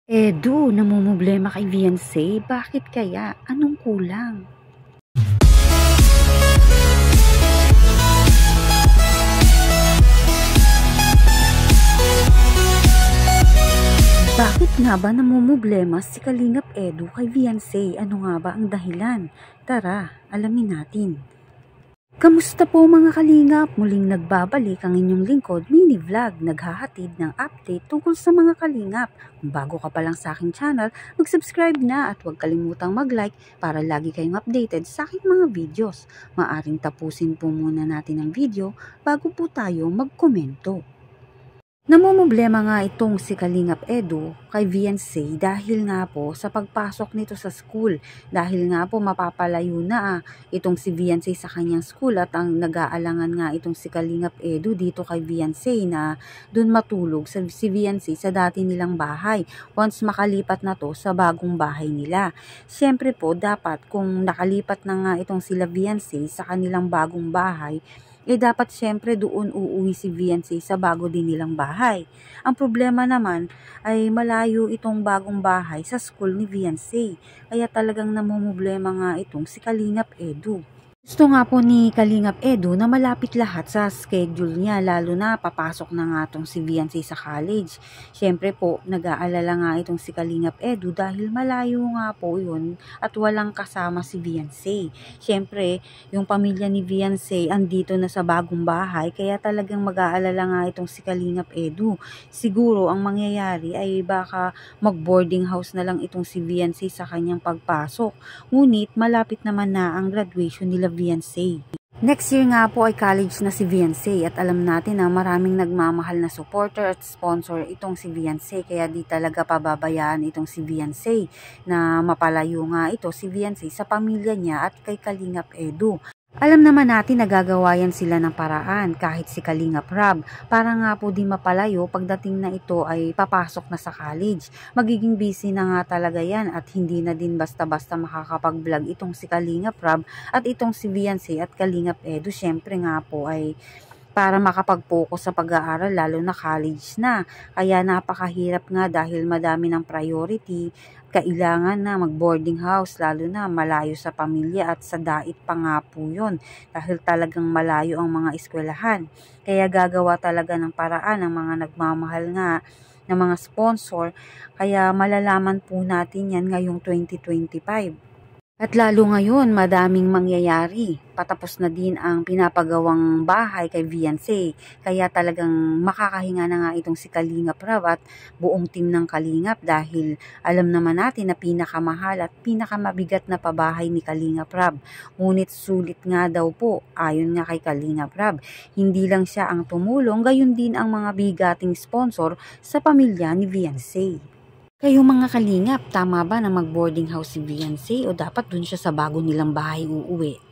Edu, namumblema kay Viancé, bakit kaya? Anong kulang? Bakit nga ba namumblema si Kalingap Edu kay Viancé? Ano nga ba ang dahilan? Tara, alamin natin. Kamusta po mga kalingap? Muling nagbabalik ang inyong lingkod mini vlog, naghahatid ng update tungkol sa mga kalingap. Kung bago ka pa lang sa aking channel, mag-subscribe na at huwag kalimutang mag-like para lagi kayong updated sa aking mga videos. Maaring tapusin po muna natin ang video bago po tayo magkomento. Namumblema nga itong si Kalingap Edu kay Viancé dahil nga po sa pagpasok nito sa school. Dahil nga po mapapalayo na itong si Viancé sa kanyang school at ang nag-aalangan nga itong si Kalingap Edu dito kay Viancé na dun matulog si Viancé sa dati nilang bahay once makalipat na to sa bagong bahay nila. Siyempre po dapat kung nakalipat na nga itong sila Viancé sa kanilang bagong bahay, dapat syempre doon uuwi si Viancé sa bago din nilang bahay. Ang problema naman ay malayo itong bagong bahay sa school ni Viancé. Kaya talagang namumblema nga itong si Kalingap Edu. Gusto nga po ni Kalingap Edu na malapit lahat sa schedule niya, lalo na papasok na nga itong si Viancé sa college. Siyempre po, nag-aalala nga itong si Kalingap Edu dahil malayo nga po yun at walang kasama si Viancé. Siyempre, yung pamilya ni Viancé andito na sa bagong bahay, kaya talagang mag-aalala nga itong si Kalingap Edu. Siguro ang mangyayari ay baka mag-boarding house na lang itong si Viancé sa kanyang pagpasok. Ngunit malapit naman na ang graduation nila Viancé. Next year nga po ay college na si Viancé at alam natin na maraming nagmamahal na supporter at sponsor itong si Viancé, kaya di talaga pababayaan itong si Viancé na mapalayo nga ito si Viancé sa pamilya niya at kay Kalingap Edu. Alam naman natin nagagawa yan sila ng paraan kahit si Kalingap Rab para nga po di mapalayo pagdating na ito ay papasok na sa college. Magiging busy na nga talaga yan at hindi na din basta-basta makakapag-vlog itong si Kalingap Rab at itong si Viancé at Kalingap Edu. Syempre nga po ay para makapag-focus sa pag-aaral lalo na college na. Kaya napakahirap nga dahil madami ng priority. Kailangan na mag-boarding house lalo na malayo sa pamilya at sa dait pa nga po yun dahil talagang malayo ang mga eskwelahan. Kaya gagawa talaga ng paraan ng mga nagmamahal nga ng mga sponsor, kaya malalaman po natin yan ngayong 2025. At lalo ngayon, madaming mangyayari. Patapos na din ang pinapagawang bahay kay Viancé. Kaya talagang makakahinga na nga itong si Kalingap Rab at buong team ng Kalingap dahil alam naman natin na pinakamahal at pinakamabigat na pabahay ni Kalingap Rab. Ngunit sulit nga daw po, ayon nga kay Kalingap Rab. Hindi lang siya ang tumulong, gayon din ang mga bigating sponsor sa pamilya ni Viancé. Kayo mga kalingap, tama ba na mag-boarding house si Viancé o dapat dun siya sa bago nilang bahay uuwi?